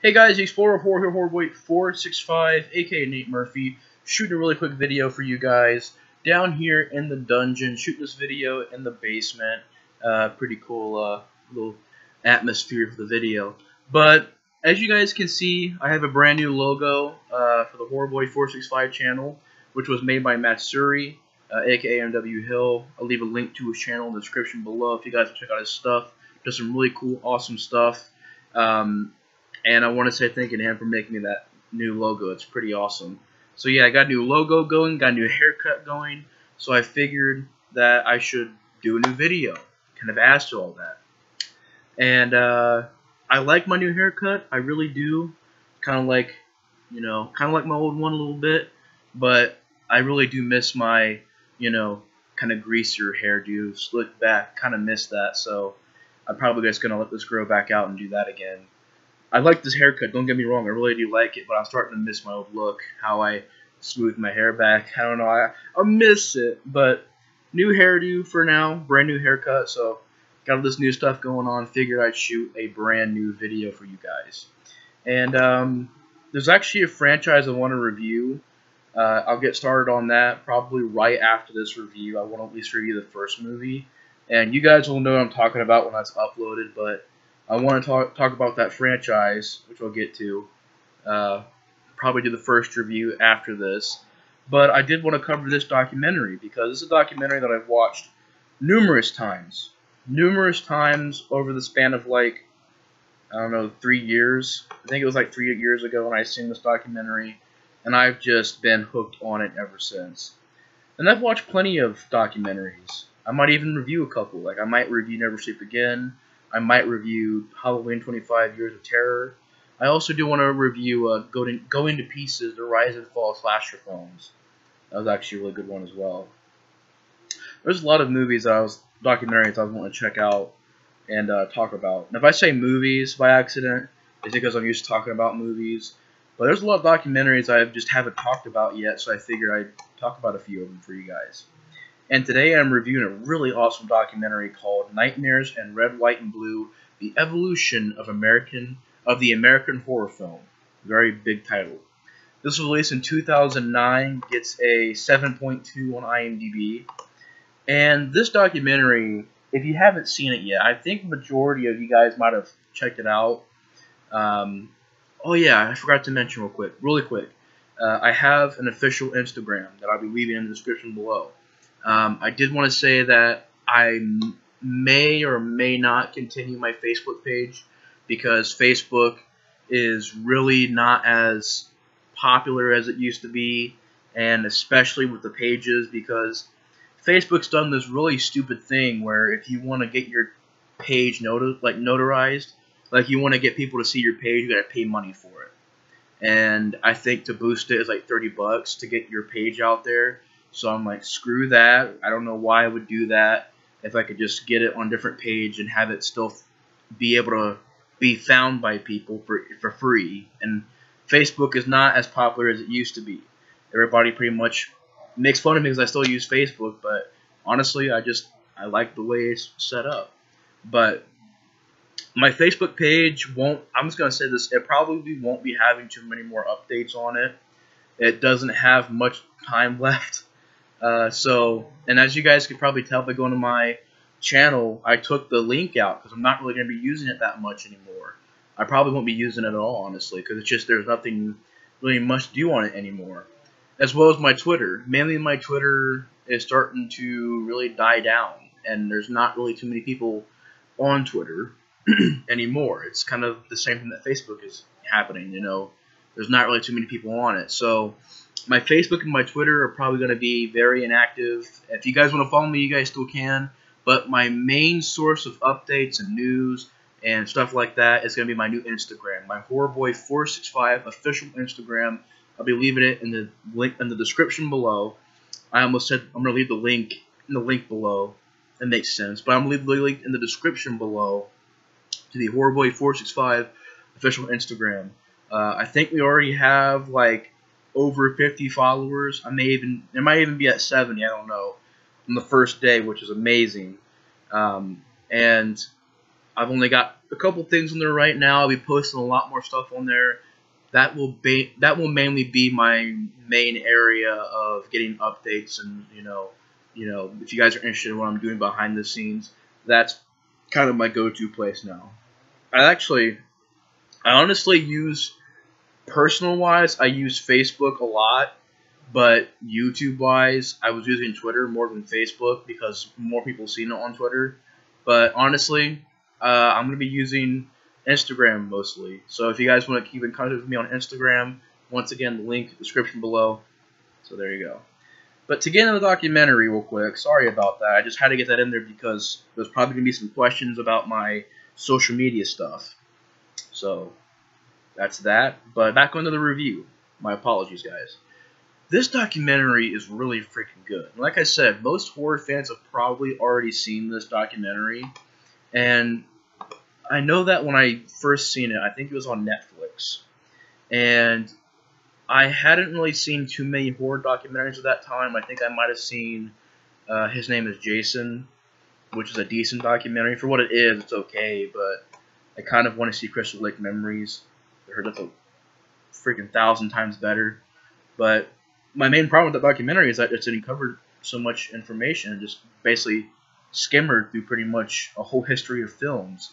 Hey guys, Explorer Horror 465, aka Nate Murphy, shooting a really quick video for you guys down here in the dungeon. Shooting this video in the basement. Pretty cool little atmosphere for the video. But as you guys can see, I have a brand new logo for the Horrorboy 465 channel, which was made by Matsuri, aka MW Hill. I'll leave a link to his channel in the description below if you guys want to check out his stuff. Does some really cool, awesome stuff. And I want to say thank you to him for making me that new logo. It's pretty awesome. So yeah, I got a new logo going, got a new haircut going. So I figured that I should do a new video, kind of add to all that. And I like my new haircut. I really do. Kind of like, my old one a little bit. But I really do miss my, kind of greasier hairdo, slick back. Kind of miss that. So I'm probably just gonna let this grow back out and do that again. I like this haircut, don't get me wrong, I really do like it, but I'm starting to miss my old look, how I smooth my hair back. I don't know, I miss it, but new hairdo for now, brand new haircut, so got all this new stuff going on, figured I'd shoot a brand new video for you guys. And there's actually a franchise I want to review. I'll get started on that probably right after this review. I want to at least review the first movie, and you guys will know what I'm talking about when that's uploaded, but I want to talk about that franchise, which I'll get to. Probably do the first review after this. But I did want to cover this documentary because this is a documentary that I've watched numerous times. Numerous times over the span of 3 years. I think it was 3 years ago when I seen this documentary. And I've just been hooked on it ever since. And I've watched plenty of documentaries. I might even review a couple. I might review Never Sleep Again. I might review Halloween 25 Years of Terror. I also do want to review Going to Pieces, The Rise and Fall of Slasher Films. That was actually a really good one as well. There's a lot of movies documentaries I want to check out and talk about. And if I say movies by accident, it's because I'm used to talking about movies. But there's a lot of documentaries I just haven't talked about yet, so I figured I'd talk about a few of them for you guys. And today I'm reviewing a really awesome documentary called Nightmares in Red, White, and Blue: The Evolution of the American Horror Film. Very big title. This was released in 2009, gets a 7.2 on IMDb. And this documentary, if you haven't seen it yet, I think the majority of you guys might have checked it out. Oh yeah, I forgot to mention really quick. I have an official Instagram that I'll be leaving in the description below. I did want to say that I may or may not continue my Facebook page because Facebook is really not as popular as it used to be, and especially with the pages, because Facebook's done this really stupid thing where if you want to get your page notarized, you want to get people to see your page, you gotta pay money for it. And I think to boost it is $30 to get your page out there. So I'm like, screw that. I don't know why I would do that if I could just get it on a different page and have it still be able to be found by people for free. And Facebook is not as popular as it used to be. Everybody pretty much makes fun of me because I still use Facebook, but honestly, I like the way it's set up. But my Facebook page I'm just going to say this, it probably won't be having too many more updates on it. It doesn't have much time left. And as you guys could probably tell by going to my channel, I took the link out because I'm not really going to be using it that much anymore. I probably won't be using it at all, honestly, because it's just there's nothing really much to do on it anymore. As well as my Twitter. Mainly my Twitter is starting to really die down, and there's not really too many people on Twitter anymore. It's kind of the same thing that Facebook is happening, There's not really too many people on it. So my Facebook and my Twitter are probably going to be very inactive. If you guys want to follow me, you guys still can. But my main source of updates and news and stuff like that is going to be my new Instagram, my Horrorboy465 official Instagram. I'll be leaving it in the link in the description below. I almost said I'm going to leave the link in the link below. That makes sense. But I'm going to leave the link in the description below to the Horrorboy465 official Instagram. I think we already have over 50 followers. There might even be at 70. I don't know. On the first day, which is amazing. And I've only got a couple things on there right now. I'll be posting a lot more stuff on there. That will mainly be my main area of getting updates, and if you guys are interested in what I'm doing behind the scenes, that's kind of my go-to place now. I honestly use, personal wise, I use Facebook a lot, but YouTube wise, I was using Twitter more than Facebook because more people seen it on Twitter. But honestly, I'm going to be using Instagram mostly. So if you guys want to keep in contact with me on Instagram, once again, the link in the description below. So there you go. But to get into the documentary real quick, sorry about that. I just had to get that in there because there's probably going to be some questions about my social media stuff. So that's that. But back onto the review. My apologies, guys. This documentary is really freaking good. Like I said, most horror fans have probably already seen this documentary. And I know that when I first seen it, I think it was on Netflix. And I hadn't really seen too many horror documentaries at that time. I think I might have seen His Name is Jason, which is a decent documentary. For what it is, it's okay, but I kind of want to see Crystal Lake Memories. I heard that's a freaking 1,000 times better. But my main problem with the documentary is that it covered so much information and just basically skimmered through pretty much a whole history of films.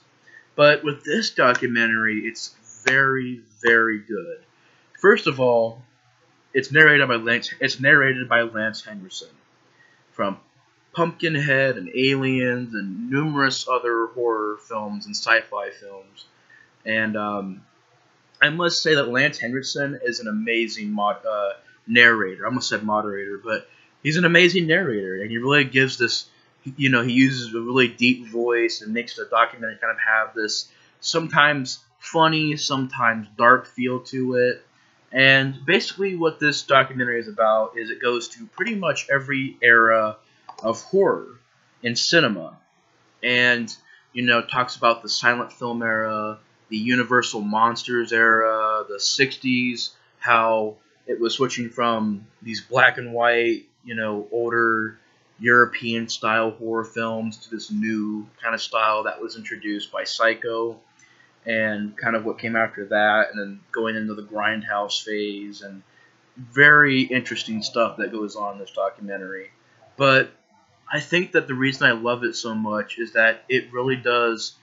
But with this documentary, it's very, very good. First of all, it's narrated by Lance Henriksen from Pumpkinhead and Aliens and numerous other horror films and sci-fi films. And I must say that Lance Henriksen is an amazing narrator. I almost said moderator, but he's an amazing narrator, and he really gives this. He uses a really deep voice and makes the documentary kind of have this sometimes funny, sometimes dark feel to it. And basically what this documentary is about is it goes to pretty much every era of horror in cinema. And, talks about the silent film era, the Universal Monsters era, the 60s, how it was switching from these black and white, older European-style horror films to this new kind of style that was introduced by Psycho, and kind of what came after that, and then going into the Grindhouse phase, and very interesting stuff that goes on in this documentary. But I think that the reason I love it so much is that it really does.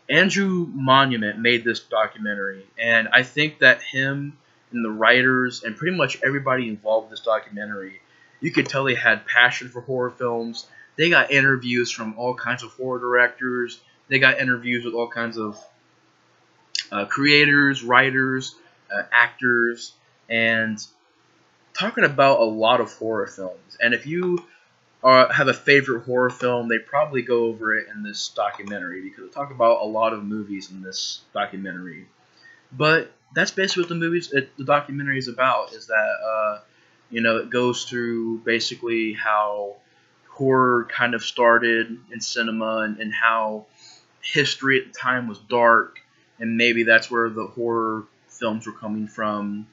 Andrew Monument made this documentary, and I think that him and the writers and pretty much everybody involved in this documentary, you could tell they had passion for horror films. They got interviews from all kinds of horror directors. They got interviews with all kinds of creators, writers, actors, and talking about a lot of horror films. And if you have a favorite horror film, they probably go over it in this documentary because they talk about a lot of movies in this documentary. But that's basically what the documentary is about. Is that it goes through basically how horror kind of started in cinema, and how history at the time was dark, and maybe that's where the horror films were coming from.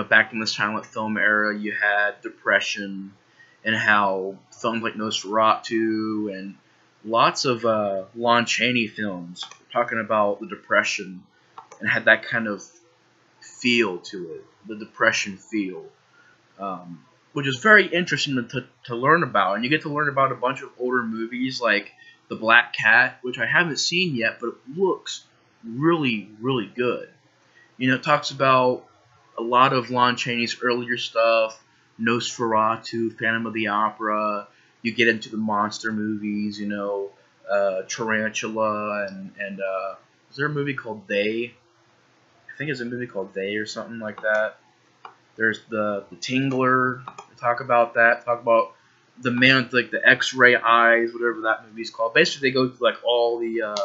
Back in the silent film era, you had Depression, and how films like Nosferatu and lots of Lon Chaney films were talking about the Depression and had that kind of feel to it, the Depression feel, which is very interesting to learn about. And you get to learn about a bunch of older movies like The Black Cat, which I haven't seen yet, but it looks really, really good. It talks about a lot of Lon Chaney's earlier stuff, Nosferatu, Phantom of the Opera. You get into the monster movies, Tarantula, and is there a movie called They? I think it's a movie called They or something like that. There's the Tingler. Talk about that. Talk about the man with like the X-ray eyes, whatever that movie's called. Basically, they go through like all the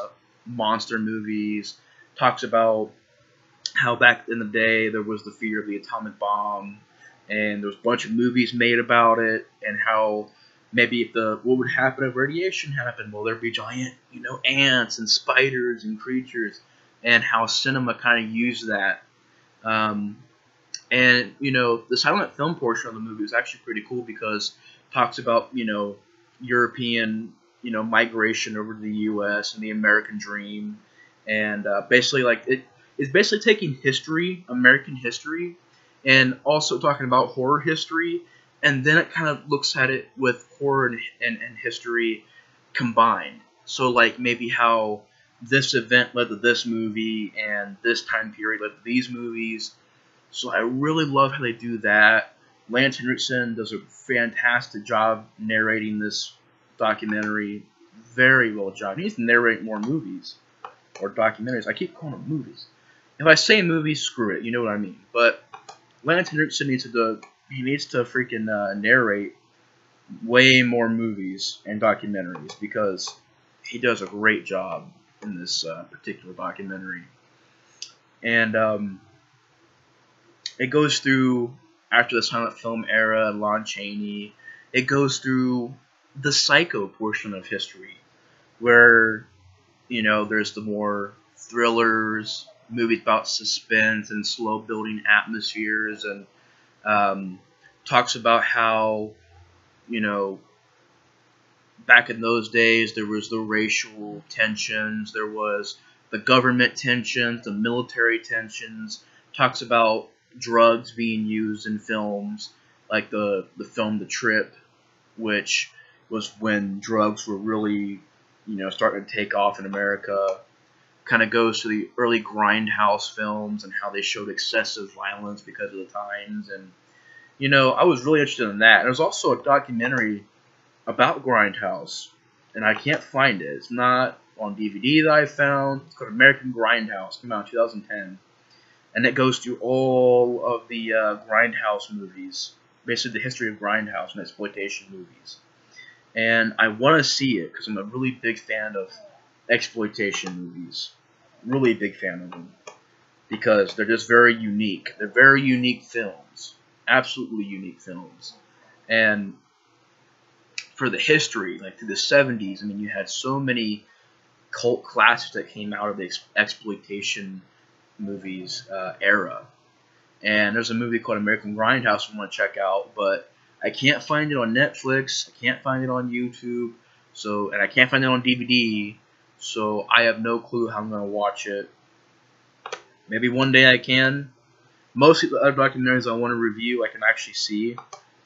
monster movies. Talks about how back in the day there was the fear of the atomic bomb, and there was a bunch of movies made about it, and how maybe what would happen if radiation happened? Well, there'd be giant, ants and spiders and creatures, and how cinema kind of used that. And the silent film portion of the movie is actually pretty cool because it talks about European migration over to the U.S. and the American dream, and basically it's basically taking history, American history, and also talking about horror history, and then it kind of looks at it with horror and history combined. So like maybe how this event led to this movie and this time period led to these movies. So I really love how they do that. Lance Henriksen does a fantastic job narrating this documentary. Very well job. He needs to narrate more movies or documentaries. I keep calling them movies. If I say movies, screw it. You know what I mean. But Lance Henriksen needs to freaking narrate way more movies and documentaries because he does a great job in this particular documentary. And it goes through after the silent film era, Lon Chaney. It goes through the psycho portion of history, where there's the more thrillers, movies about suspense and slow building atmospheres, and talks about how back in those days there was the racial tensions, there was the government tensions, the military tensions. Talks about drugs being used in films, like the film The Trip, which was when drugs were really, starting to take off in America. Kind of goes to the early Grindhouse films and how they showed excessive violence because of the times. And, I was really interested in that. And there's also a documentary about Grindhouse, and I can't find it. It's not on DVD that I found. It's called American Grindhouse. It came out in 2010. And it goes through all of the Grindhouse movies, basically the history of Grindhouse and exploitation movies. And I want to see it because I'm a really big fan of exploitation movies. Really big fan of them because they're just very unique. They're very unique films. Absolutely unique films. And for the history, like through the 70s, I mean, you had so many cult classics that came out of the exploitation movies era. And there's a movie called American Grindhouse I want to check out, but I can't find it on Netflix. I can't find it on YouTube. And I can't find it on DVD. So I have no clue how I'm going to watch it. Maybe one day I can. Most of the other documentaries I want to review I can actually see,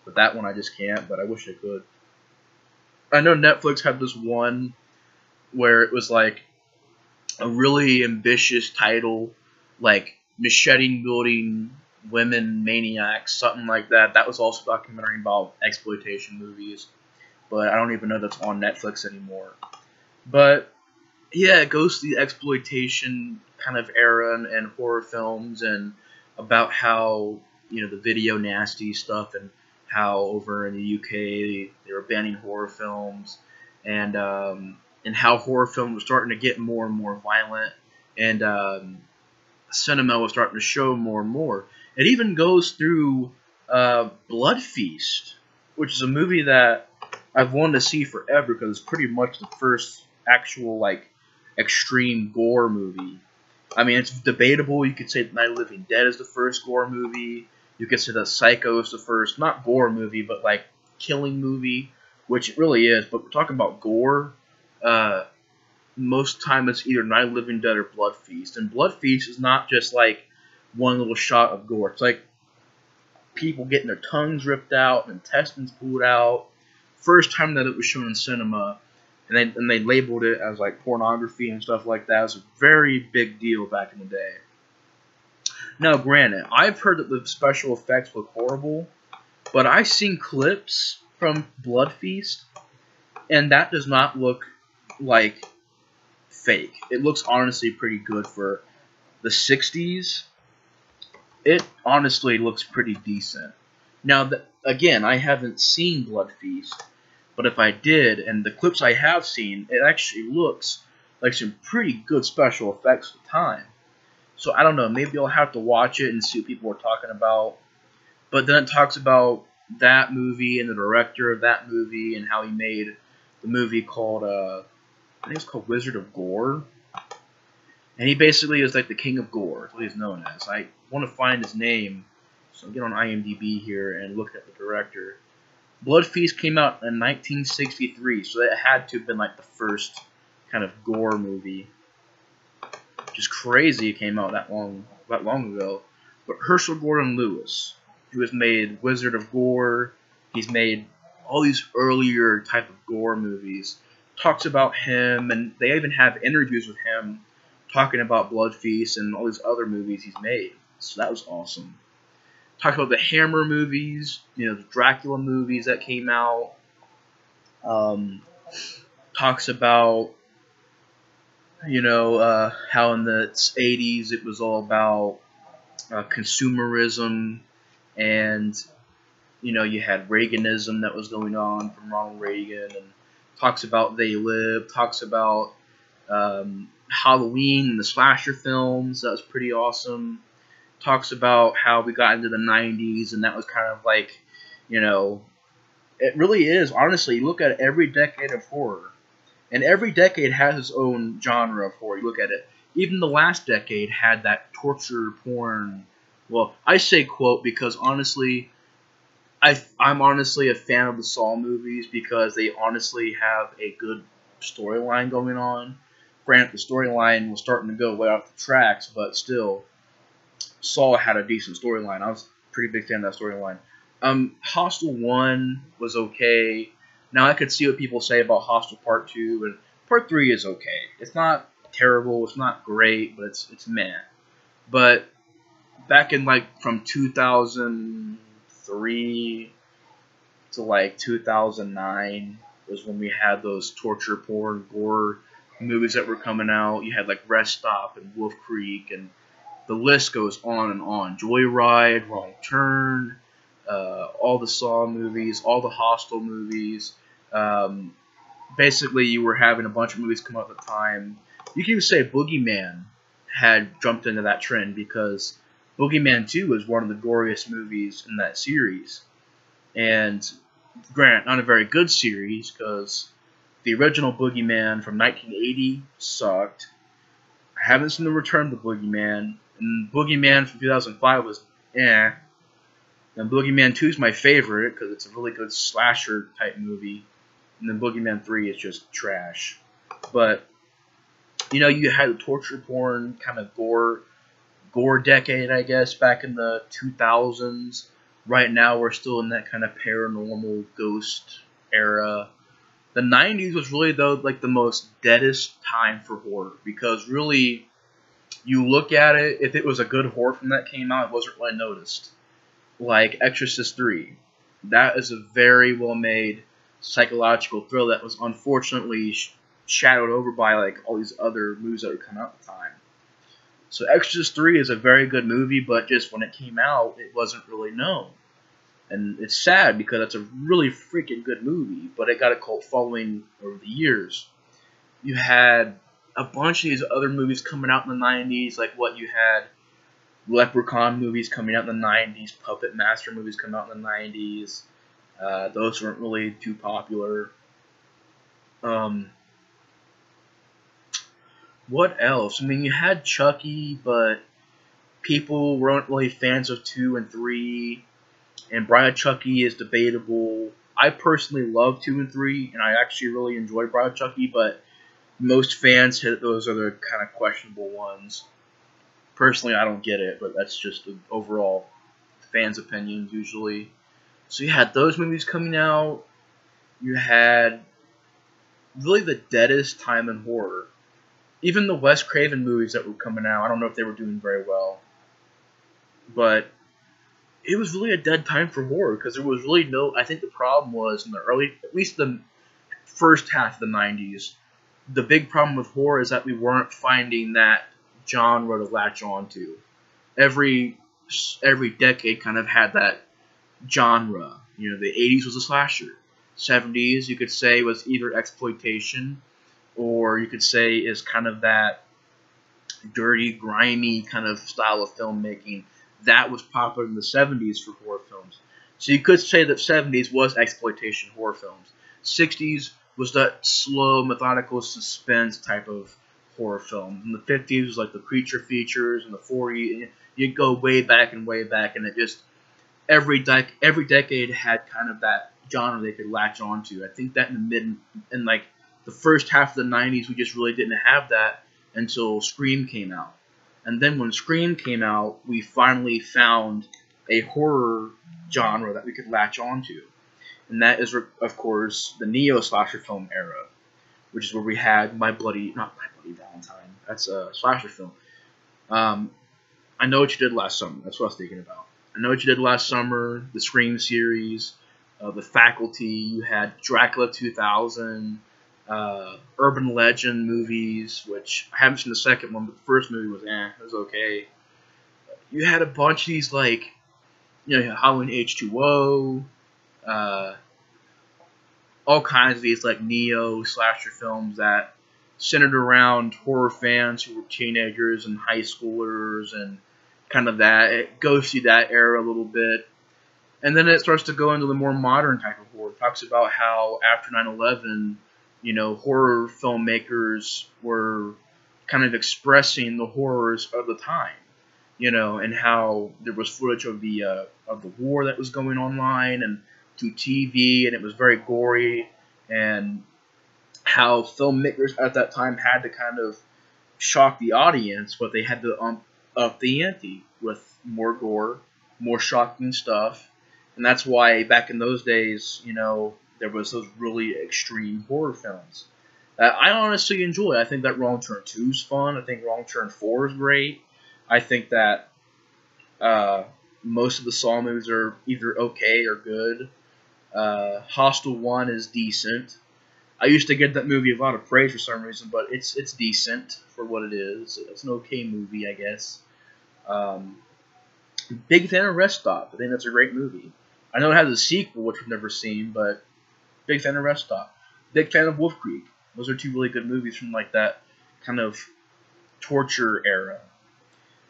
but that one I just can't, but I wish I could. I know Netflix had this one where it was like a really ambitious title, like machete wielding women maniacs, something like that. That was also a documentary about exploitation movies, but I don't even know that's on Netflix anymore. But yeah, it goes to the exploitation kind of era and horror films, and about how the video nasty stuff, and how over in the UK they were banning horror films, and how horror films were starting to get more and more violent, and cinema was starting to show more and more. It even goes through Blood Feast, which is a movie that I've wanted to see forever because it's pretty much the first actual extreme gore movie. I mean, it's debatable. You could say Night of the Living Dead is the first gore movie. You could say that Psycho is the first, not gore movie, but killing movie, which it really is. But we're talking about gore. Most time it's either Night of the Living Dead or Blood Feast. And Blood Feast is not just one little shot of gore. It's like people getting their tongues ripped out and intestines pulled out. First time that it was shown in cinema, and they labeled it as pornography and stuff like that. It was a very big deal back in the day. Now, granted, I've heard that the special effects look horrible, but I've seen clips from Blood Feast, and that does not look like fake. It looks honestly pretty good for the 60s. It honestly looks pretty decent. Now, again, I haven't seen Blood Feast, but if I did, and the clips I have seen, it actually looks like some pretty good special effects at the time. So I don't know, maybe I'll have to watch it and see what people are talking about. But then it talks about that movie and the director of that movie and how he made the movie called, I think it's called Wizard of Gore. And he basically is like the king of gore. That's what he's known as. I want to find his name, so I'll get on IMDb here and look at the director. Blood Feast came out in 1963, so it had to have been like the first kind of gore movie. Just crazy it came out that long ago. But Herschell Gordon Lewis, who has made Wizard of Gore, he's made all these earlier type of gore movies, talks about him, and they even have interviews with him talking about Blood Feast and all these other movies he's made. So that was awesome. Talk about the Hammer movies, the Dracula movies that came out. Talks about, how in the 80s it was all about consumerism, and, you had Reaganism that was going on from Ronald Reagan, and talks about They Live, talks about Halloween and the slasher films. That was pretty awesome. Talks about how we got into the 90s, and that was kind of like, it really is. Honestly, you look at every decade of horror, and every decade has its own genre of horror. You look at it. Even the last decade had that torture porn. Well, I say quote because honestly, I'm honestly a fan of the Saw movies because they honestly have a good storyline going on. Granted, the storyline was starting to go way off the tracks, but still, Saw had a decent storyline. I was a pretty big fan of that storyline. Hostel 1 was okay. Now, I could see what people say about Hostel Part 2, and Part 3 is okay. It's not terrible, it's not great, but it's meh. But back in, from 2003 to, 2009 was when we had those torture porn, gore movies that were coming out. You had, Rest Stop and Wolf Creek, and the list goes on and on. Joyride, Wrong Turn, all the Saw movies, all the Hostel movies. Basically, you were having a bunch of movies come out at the time. You can even say Boogeyman had jumped into that trend because Boogeyman 2 was one of the goriest movies in that series. And, granted, not a very good series because the original Boogeyman from 1980 sucked. I haven't seen the Return of the Boogeyman. And Boogeyman from 2005 was eh. And Boogeyman 2 is my favorite because it's a really good slasher type movie. And then Boogeyman 3 is just trash. But, you had the torture porn kind of gore decade, I guess, back in the 2000s. Right now, we're still in that kind of paranormal ghost era. The 90s was really, though, the most deadest time for horror because really, you look at it, if it was a good horror film that came out, it wasn't really noticed. Like Exorcist 3. That is a very well-made psychological thriller that was unfortunately shadowed over by all these other movies that were coming out at the time. So Exorcist 3 is a very good movie, but just when it came out, it wasn't really known. And it's sad because it's a really freaking good movie, but it got a cult following over the years. You had a bunch of these other movies coming out in the 90s, you had Leprechaun movies coming out in the 90s, Puppet Master movies coming out in the 90s. Those weren't really too popular. What else? I mean, you had Chucky, but people weren't really fans of 2 and 3. And Bride of Chucky is debatable. I personally love 2 and 3, and I actually really enjoy Bride of Chucky, but most fans hit those are the kind of questionable ones. Personally, I don't get it, but that's just the overall fans' opinions usually. So you had those movies coming out. You had really the deadest time in horror. Even the Wes Craven movies that were coming out, I don't know if they were doing very well. But it was really a dead time for horror because there was really no... I think the problem was in the early... At least the first half of the 90s, the big problem with horror is that we weren't finding that genre to latch on to. Every decade kind of had that genre. The 80s was a slasher. 70s, you could say, was either exploitation, or you could say is kind of that dirty, grimy kind of style of filmmaking that was popular in the 70s for horror films. So you could say that 70s was exploitation horror films. 60s was that slow, methodical suspense type of horror film. In the 50s was the creature features, and the 40s, you'd go way back, and it just every decade had kind of that genre they could latch onto. I think that in like the first half of the 90s, we just really didn't have that until Scream came out. And then when Scream came out, we finally found a horror genre that we could latch onto. And that is, of course, the neo-slasher film era, which is where we had not My Bloody Valentine. That's a slasher film. I Know What You Did Last Summer. That's what I was thinking about. I Know What You Did Last Summer, the Scream series, The Faculty. You had Dracula 2000, Urban Legend movies, which I haven't seen the second one, but the first movie was it was okay. You had a bunch of these, like, Halloween H2O, all kinds of these, like, neo-slasher films that centered around horror fans who were teenagers and high schoolers and kind of that. It goes through that era a little bit. And then it starts to go into the more modern type of horror. It talks about how after 9/11, horror filmmakers were kind of expressing the horrors of the time, and how there was footage of the war that was going online and through TV, and it was very gory, and how filmmakers at that time had to kind of shock the audience, but they had to up the ante with more gore, more shocking stuff. And that's why back in those days, there was those really extreme horror films that I honestly enjoy. I think that Wrong Turn 2 is fun. I think Wrong Turn 4 is great. I think that most of the Saw movies are either okay or good. Hostel 1 is decent. I used to give that movie a lot of praise for some reason, but it's decent for what it is. It's an okay movie, I guess. Big fan of Rest Stop. I think that's a great movie. I know it has a sequel, which we've never seen, but big fan of Rest Stop. Big fan of Wolf Creek. Those are two really good movies from like that kind of torture era.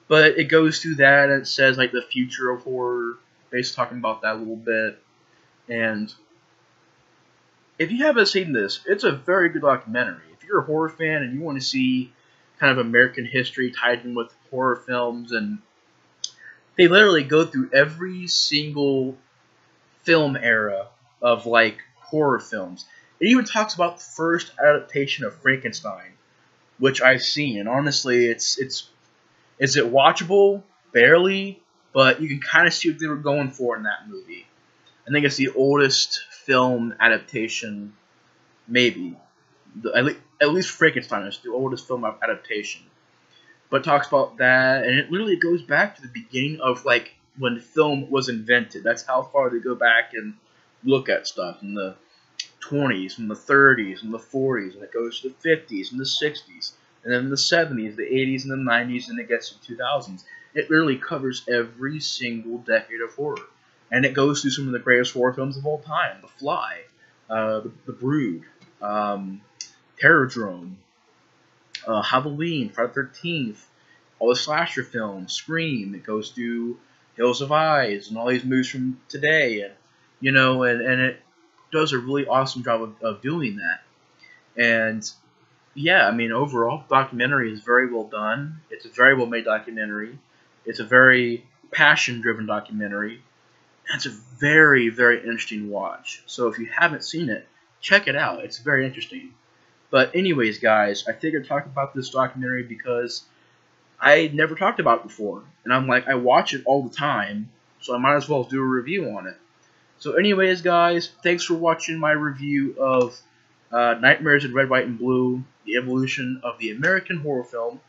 But it goes through that, and it says like the future of horror, basically talking about that a little bit. And if you haven't seen this, it's a very good documentary. If you're a horror fan and you want to see kind of American history tied in with horror films, and they literally go through every single film era of like horror films. It even talks about the first adaptation of Frankenstein, which I've seen, and honestly, is it watchable? Barely, but you can kind of see what they were going for in that movie. I think it's the oldest film adaptation, maybe. At least Frankenstein is the oldest film adaptation. But it talks about that, and it literally goes back to the beginning of like when film was invented. That's how far they go back and look at stuff in the 20s, and the 30s, and the 40s, and it goes to the 50s, and the 60s, and then the 70s, the 80s, and the 90s, and it gets to the 2000s. It literally covers every single decade of horror. And it goes through some of the greatest horror films of all time. The Fly, The Brood, Terrordrome, Halloween, Friday the 13th, all the slasher films, Scream. It goes through Hills of Eyes and all these movies from today. And, and it does a really awesome job of doing that. And, yeah, I mean, overall, the documentary is very well done. It's a very well made documentary. It's a very passion-driven documentary. It's a very, very interesting watch. So if you haven't seen it, check it out. It's very interesting. But anyways, guys, I figured to talk about this documentary because I never talked about it before. And I'm like, I watch it all the time, so I might as well do a review on it. So anyways, guys, thanks for watching my review of Nightmares in Red, White, and Blue, the evolution of the American horror film.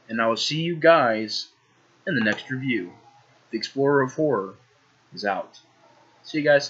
And I will see you guys in the next review. The Explorer of Horror is out. See you guys.